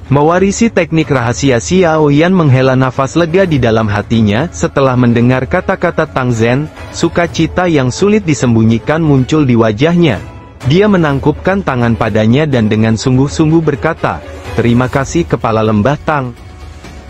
Mewarisi teknik rahasia, Xiao Yan menghela nafas lega di dalam hatinya setelah mendengar kata-kata Tang Zhen. Sukacita yang sulit disembunyikan muncul di wajahnya. Dia menangkupkan tangan padanya dan dengan sungguh-sungguh berkata, "Terima kasih Kepala Lembah Tang."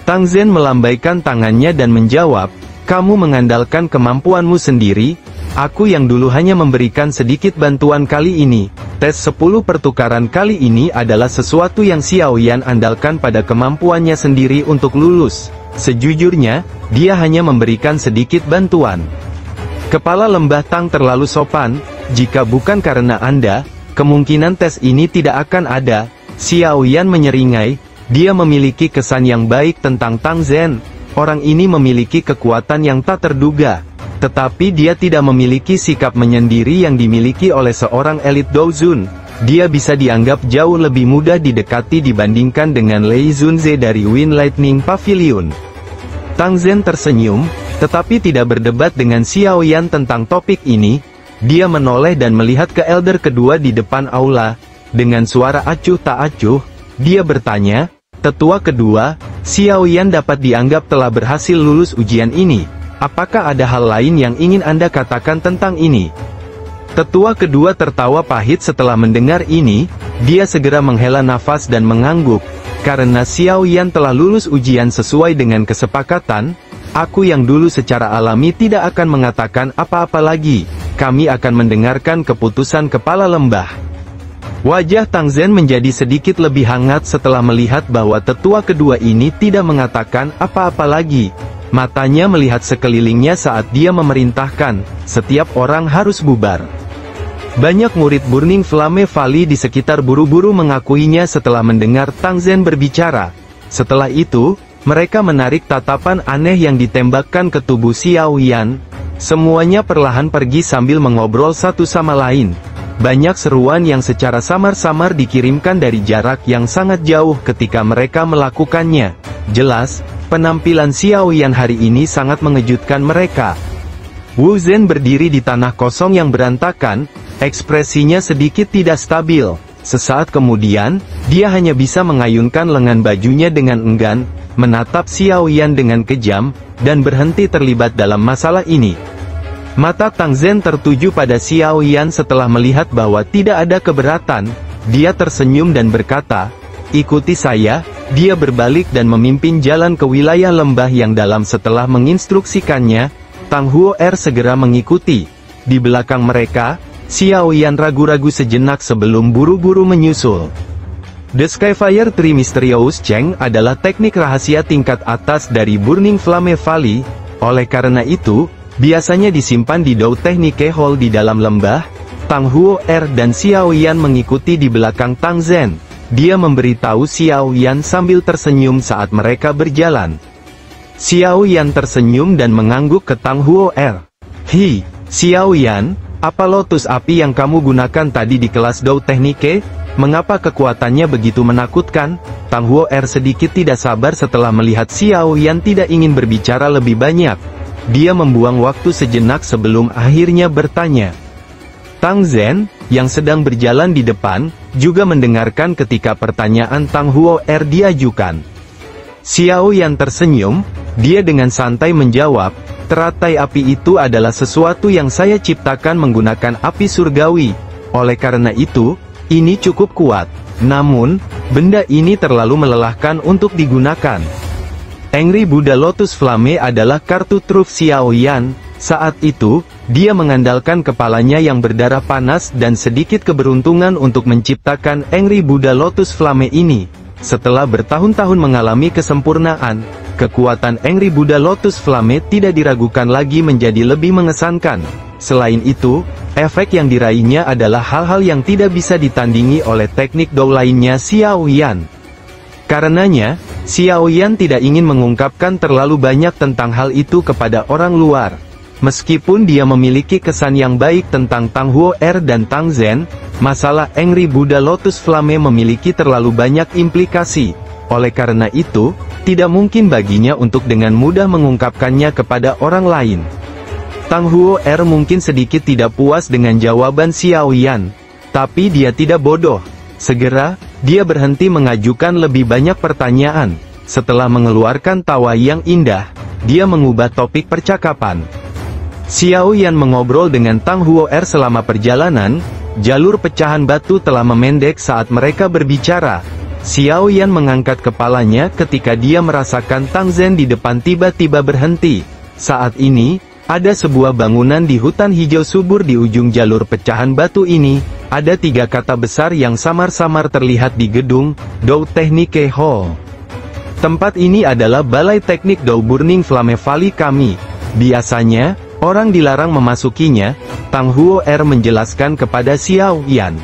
Tang Zhen melambaikan tangannya dan menjawab, "Kamu mengandalkan kemampuanmu sendiri. Aku yang dulu hanya memberikan sedikit bantuan kali ini. Tes 10 pertukaran kali ini adalah sesuatu yang Xiao Yan andalkan pada kemampuannya sendiri untuk lulus. Sejujurnya, dia hanya memberikan sedikit bantuan." Kepala Lembah Tang terlalu sopan. "Jika bukan karena Anda, kemungkinan tes ini tidak akan ada." Xiao Yan menyeringai. Dia memiliki kesan yang baik tentang Tang Zhen. Orang ini memiliki kekuatan yang tak terduga. Tetapi dia tidak memiliki sikap menyendiri yang dimiliki oleh seorang elit Douzun. Dia bisa dianggap jauh lebih mudah didekati dibandingkan dengan Lei Zunze dari Wind Lightning Pavilion. Tang Zhen tersenyum, tetapi tidak berdebat dengan Xiao Yan tentang topik ini. Dia menoleh dan melihat ke elder kedua di depan aula. Dengan suara acuh tak acuh, dia bertanya, "Tetua kedua, Xiao Yan dapat dianggap telah berhasil lulus ujian ini. Apakah ada hal lain yang ingin Anda katakan tentang ini?" Tetua kedua tertawa pahit setelah mendengar ini. Dia segera menghela nafas dan mengangguk. "Karena Xiao Yan telah lulus ujian sesuai dengan kesepakatan, aku yang dulu secara alami tidak akan mengatakan apa-apa lagi. Kami akan mendengarkan keputusan Kepala Lembah." Wajah Tang Zhen menjadi sedikit lebih hangat setelah melihat bahwa tetua kedua ini tidak mengatakan apa-apa lagi. Matanya melihat sekelilingnya saat dia memerintahkan, "Setiap orang harus bubar." Banyak murid Burning Flame Valley di sekitar buru-buru mengakuinya setelah mendengar Tang Zhen berbicara. Setelah itu, mereka menarik tatapan aneh yang ditembakkan ke tubuh Xiao Yan. Semuanya perlahan pergi sambil mengobrol satu sama lain. Banyak seruan yang secara samar-samar dikirimkan dari jarak yang sangat jauh ketika mereka melakukannya. Jelas, penampilan Xiao Yan hari ini sangat mengejutkan mereka. Wu Zhen berdiri di tanah kosong yang berantakan, ekspresinya sedikit tidak stabil. Sesaat kemudian, dia hanya bisa mengayunkan lengan bajunya dengan enggan, menatap Xiao Yan dengan kejam, dan berhenti terlibat dalam masalah ini. Mata Tang Zhen tertuju pada Xiao Yan setelah melihat bahwa tidak ada keberatan. Dia tersenyum dan berkata, "Ikuti saya." Dia berbalik dan memimpin jalan ke wilayah lembah yang dalam. Setelah menginstruksikannya, Tang Huo'er segera mengikuti. Di belakang mereka, Xiao Yan ragu-ragu sejenak sebelum buru-buru menyusul. The Skyfire Tree Mysterious Cheng adalah teknik rahasia tingkat atas dari Burning Flame Valley. Oleh karena itu, biasanya disimpan di Dou Technique Hall di dalam lembah. Tang Huo'er dan Xiao Yan mengikuti di belakang Tang Zhen. Dia memberitahu Xiao Yan sambil tersenyum saat mereka berjalan. Xiao Yan tersenyum dan mengangguk ke Tang Huo'er. "Hi, Xiao Yan, apa lotus api yang kamu gunakan tadi di kelas Dou Technique? Mengapa kekuatannya begitu menakutkan?" Tang Huo'er sedikit tidak sabar setelah melihat Xiao Yan tidak ingin berbicara lebih banyak. Dia membuang waktu sejenak sebelum akhirnya bertanya. Tang Zhen, yang sedang berjalan di depan, juga mendengarkan ketika pertanyaan Tang Huo'er diajukan. Xiao Yan tersenyum, dia dengan santai menjawab, "Teratai api itu adalah sesuatu yang saya ciptakan menggunakan api surgawi. Oleh karena itu, ini cukup kuat. Namun, benda ini terlalu melelahkan untuk digunakan." Angry Buddha Lotus Flame adalah kartu truf Xiao Yan. Saat itu, dia mengandalkan kepalanya yang berdarah panas dan sedikit keberuntungan untuk menciptakan Angry Buddha Lotus Flame ini. Setelah bertahun-tahun mengalami kesempurnaan, kekuatan Angry Buddha Lotus Flame tidak diragukan lagi menjadi lebih mengesankan. Selain itu, efek yang diraihnya adalah hal-hal yang tidak bisa ditandingi oleh teknik Dou lainnya Xiao Yan. Karenanya, Xiao Yan tidak ingin mengungkapkan terlalu banyak tentang hal itu kepada orang luar. Meskipun dia memiliki kesan yang baik tentang Tang Huo'er dan Tang Zhen, masalah Angry Buddha Lotus Flame memiliki terlalu banyak implikasi. Oleh karena itu, tidak mungkin baginya untuk dengan mudah mengungkapkannya kepada orang lain. Tang Huo'er mungkin sedikit tidak puas dengan jawaban Xiao Yan. Tapi dia tidak bodoh. Segera, dia berhenti mengajukan lebih banyak pertanyaan. Setelah mengeluarkan tawa yang indah, dia mengubah topik percakapan. Xiao Yan mengobrol dengan Tang Huo'er selama perjalanan. Jalur pecahan batu telah memendek saat mereka berbicara. Xiao Yan mengangkat kepalanya ketika dia merasakan Tang Zhen di depan tiba-tiba berhenti. Saat ini, ada sebuah bangunan di hutan hijau subur di ujung jalur pecahan batu ini. Ada 3 kata besar yang samar-samar terlihat di gedung Dou Technique Hall. Tempat ini adalah Balai Teknik Dou Burning Flame Valley kami. Biasanya, orang dilarang memasukinya. Tang Huo'er menjelaskan kepada Xiao Yan.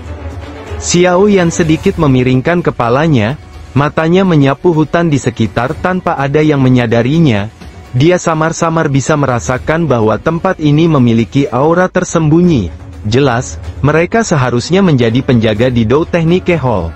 Xiao Yan sedikit memiringkan kepalanya, matanya menyapu hutan di sekitar tanpa ada yang menyadarinya. Dia samar-samar bisa merasakan bahwa tempat ini memiliki aura tersembunyi. Jelas, mereka seharusnya menjadi penjaga di Dou Technique Hall.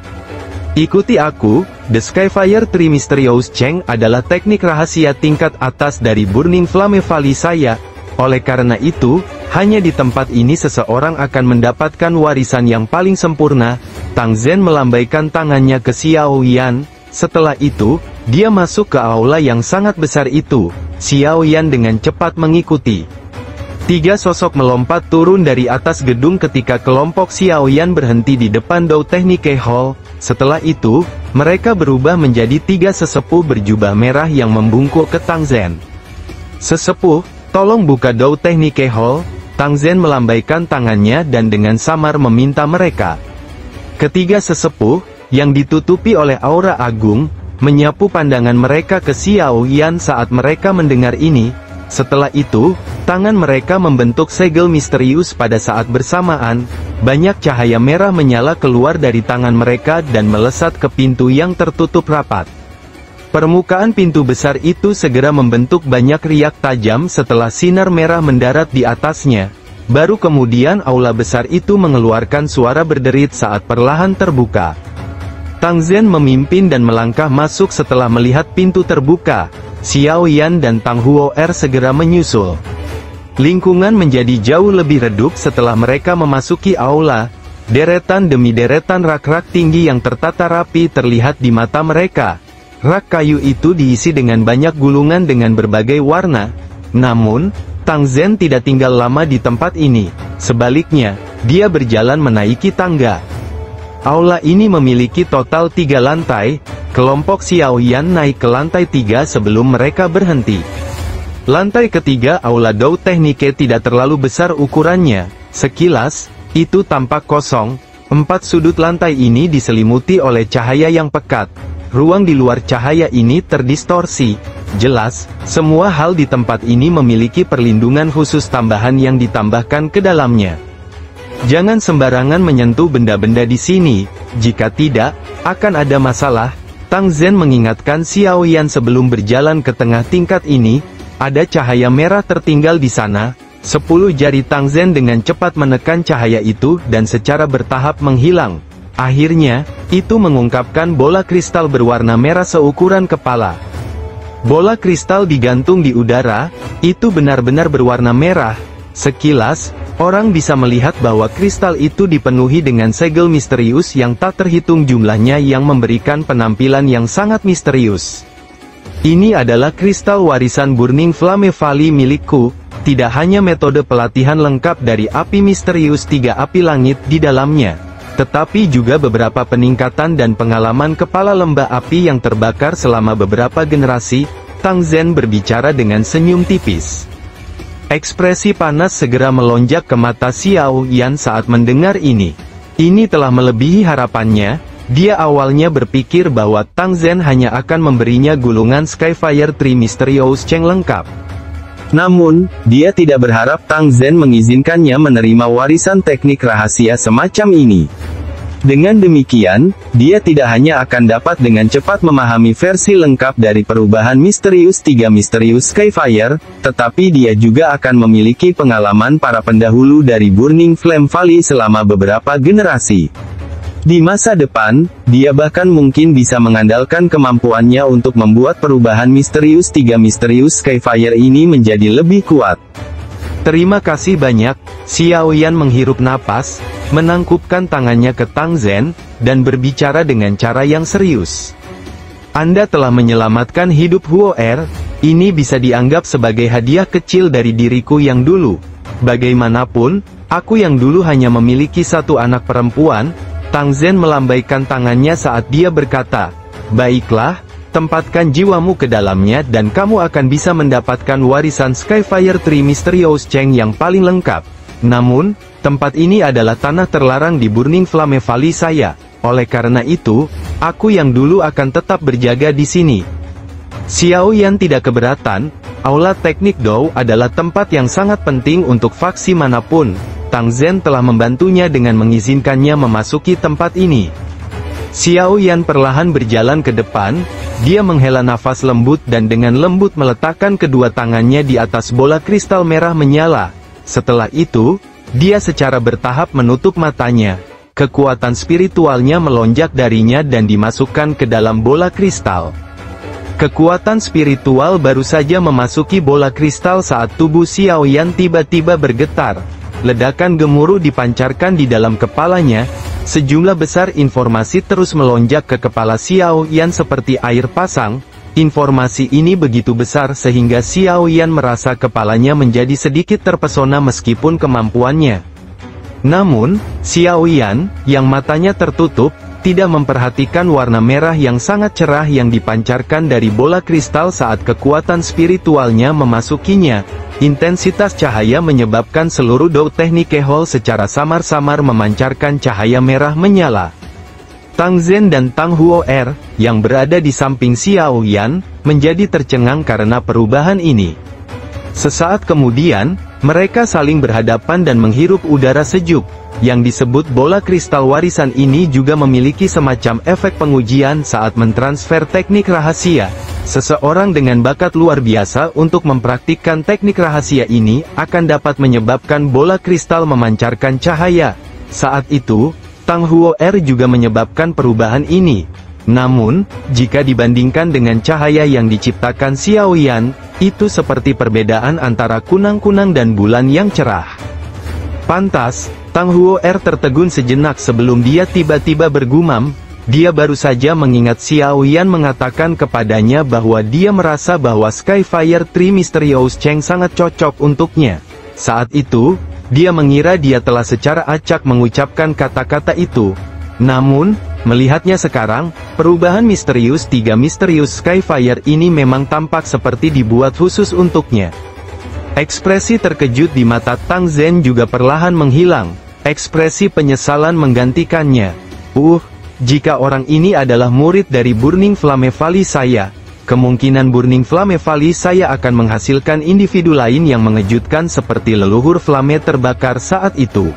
Ikuti aku, The Skyfire Tree Mysterious Cheng adalah teknik rahasia tingkat atas dari Burning Flame Valley saya. Oleh karena itu, hanya di tempat ini seseorang akan mendapatkan warisan yang paling sempurna. Tang Zhen melambaikan tangannya ke Xiao Yan. Setelah itu, dia masuk ke aula yang sangat besar itu. Xiao Yan dengan cepat mengikuti. 3 sosok melompat turun dari atas gedung ketika kelompok Xiao Yan berhenti di depan Dou Technique Hall. Setelah itu, mereka berubah menjadi 3 sesepuh berjubah merah yang membungkuk ke Tang Zhen. "Sesepuh, tolong buka Dou Technique Hall." Tang Zhen melambaikan tangannya dan dengan samar meminta mereka. Ketiga sesepuh, yang ditutupi oleh aura agung, menyapu pandangan mereka ke Xiao Yan saat mereka mendengar ini. Setelah itu, tangan mereka membentuk segel misterius pada saat bersamaan. Banyak cahaya merah menyala keluar dari tangan mereka dan melesat ke pintu yang tertutup rapat. Permukaan pintu besar itu segera membentuk banyak riak tajam setelah sinar merah mendarat di atasnya. Baru kemudian aula besar itu mengeluarkan suara berderit saat perlahan terbuka. Tang Zhen memimpin dan melangkah masuk setelah melihat pintu terbuka. Xiao Yan dan Tang Huo'er segera menyusul. Lingkungan menjadi jauh lebih redup setelah mereka memasuki aula. Deretan demi deretan rak-rak tinggi yang tertata rapi terlihat di mata mereka. Rak kayu itu diisi dengan banyak gulungan dengan berbagai warna. Namun, Tang Zhen tidak tinggal lama di tempat ini. Sebaliknya, dia berjalan menaiki tangga. Aula ini memiliki total 3 lantai. Kelompok Xiao Yan naik ke lantai 3 sebelum mereka berhenti. Lantai ketiga aula Dou Technique tidak terlalu besar ukurannya. Sekilas, itu tampak kosong. 4 sudut lantai ini diselimuti oleh cahaya yang pekat. Ruang di luar cahaya ini terdistorsi. Jelas, semua hal di tempat ini memiliki perlindungan khusus tambahan yang ditambahkan ke dalamnya. Jangan sembarangan menyentuh benda-benda di sini, jika tidak, akan ada masalah. Tang Zhen mengingatkan Xiao Yan sebelum berjalan ke tengah tingkat ini. Ada cahaya merah tertinggal di sana. 10 jari Tang Zhen dengan cepat menekan cahaya itu dan secara bertahap menghilang. Akhirnya, itu mengungkapkan bola kristal berwarna merah seukuran kepala. Bola kristal digantung di udara, itu benar-benar berwarna merah. Sekilas, orang bisa melihat bahwa kristal itu dipenuhi dengan segel misterius yang tak terhitung jumlahnya yang memberikan penampilan yang sangat misterius. Ini adalah kristal warisan Burning Flame Valley milikku, tidak hanya metode pelatihan lengkap dari api misterius 3 api langit di dalamnya, tetapi juga beberapa peningkatan dan pengalaman kepala lembah api yang terbakar selama beberapa generasi. Tang Zhen berbicara dengan senyum tipis. Ekspresi panas segera melonjak ke mata Xiao Yan saat mendengar ini. Ini telah melebihi harapannya. Dia awalnya berpikir bahwa Tang Zhen hanya akan memberinya gulungan Skyfire Tree Mysterious Cheng lengkap. Namun, dia tidak berharap Tang Zhen mengizinkannya menerima warisan teknik rahasia semacam ini. Dengan demikian, dia tidak hanya akan dapat dengan cepat memahami versi lengkap dari perubahan misterius 3 Misterius Skyfire, tetapi dia juga akan memiliki pengalaman para pendahulu dari Burning Flame Valley selama beberapa generasi. Di masa depan, dia bahkan mungkin bisa mengandalkan kemampuannya untuk membuat perubahan misterius 3 Misterius Skyfire ini menjadi lebih kuat. Terima kasih banyak. Xiao Yan menghirup napas, menangkupkan tangannya ke Tang Zhen, dan berbicara dengan cara yang serius. Anda telah menyelamatkan hidup Huo Er, ini bisa dianggap sebagai hadiah kecil dari diriku yang dulu. Bagaimanapun, aku yang dulu hanya memiliki satu anak perempuan. Tang Zhen melambaikan tangannya saat dia berkata, baiklah, tempatkan jiwamu ke dalamnya dan kamu akan bisa mendapatkan warisan Skyfire Tree Mysterious Cheng yang paling lengkap. Namun, tempat ini adalah tanah terlarang di Burning Flame Valley saya. Oleh karena itu, aku yang dulu akan tetap berjaga di sini. Xiao Yan tidak keberatan. Aula Teknik Dou adalah tempat yang sangat penting untuk faksi manapun. Tang Zhen telah membantunya dengan mengizinkannya memasuki tempat ini. Xiao Yan perlahan berjalan ke depan. Dia menghela nafas lembut dan dengan lembut meletakkan kedua tangannya di atas bola kristal merah menyala. Setelah itu, dia secara bertahap menutup matanya. Kekuatan spiritualnya melonjak darinya dan dimasukkan ke dalam bola kristal. Kekuatan spiritual baru saja memasuki bola kristal saat tubuh Xiao Yan tiba-tiba bergetar. Ledakan gemuruh dipancarkan di dalam kepalanya. Sejumlah besar informasi terus melonjak ke kepala Xiao Yan seperti air pasang. Informasi ini begitu besar sehingga Xiao Yan merasa kepalanya menjadi sedikit terpesona meskipun kemampuannya. Namun, Xiao Yan, yang matanya tertutup, tidak memperhatikan warna merah yang sangat cerah yang dipancarkan dari bola kristal saat kekuatan spiritualnya memasukinya. Intensitas cahaya menyebabkan seluruh Dou Teknik Hall secara samar-samar memancarkan cahaya merah menyala. Tang Zhen dan Tang Huo Er, yang berada di samping Xiao Yan, menjadi tercengang karena perubahan ini. Sesaat kemudian, mereka saling berhadapan dan menghirup udara sejuk. Yang disebut bola kristal warisan ini juga memiliki semacam efek pengujian saat mentransfer teknik rahasia. Seseorang dengan bakat luar biasa untuk mempraktikkan teknik rahasia ini, akan dapat menyebabkan bola kristal memancarkan cahaya. Saat itu, Tang Huo Er juga menyebabkan perubahan ini. Namun, jika dibandingkan dengan cahaya yang diciptakan Xiao Yan, itu seperti perbedaan antara kunang-kunang dan bulan yang cerah. Pantas, Tang Huo Er tertegun sejenak sebelum dia tiba-tiba bergumam. Dia baru saja mengingat Xiao Yan mengatakan kepadanya bahwa dia merasa bahwa Skyfire Tree Mysterious Cheng sangat cocok untuknya. Saat itu, dia mengira dia telah secara acak mengucapkan kata-kata itu. Namun, melihatnya sekarang, perubahan misterius tiga misterius Skyfire ini memang tampak seperti dibuat khusus untuknya. Ekspresi terkejut di mata Tang Zhen juga perlahan menghilang. Ekspresi penyesalan menggantikannya. Jika orang ini adalah murid dari Burning Flame Valley saya, kemungkinan Burning Flame Valley saya akan menghasilkan individu lain yang mengejutkan seperti leluhur Flame terbakar saat itu.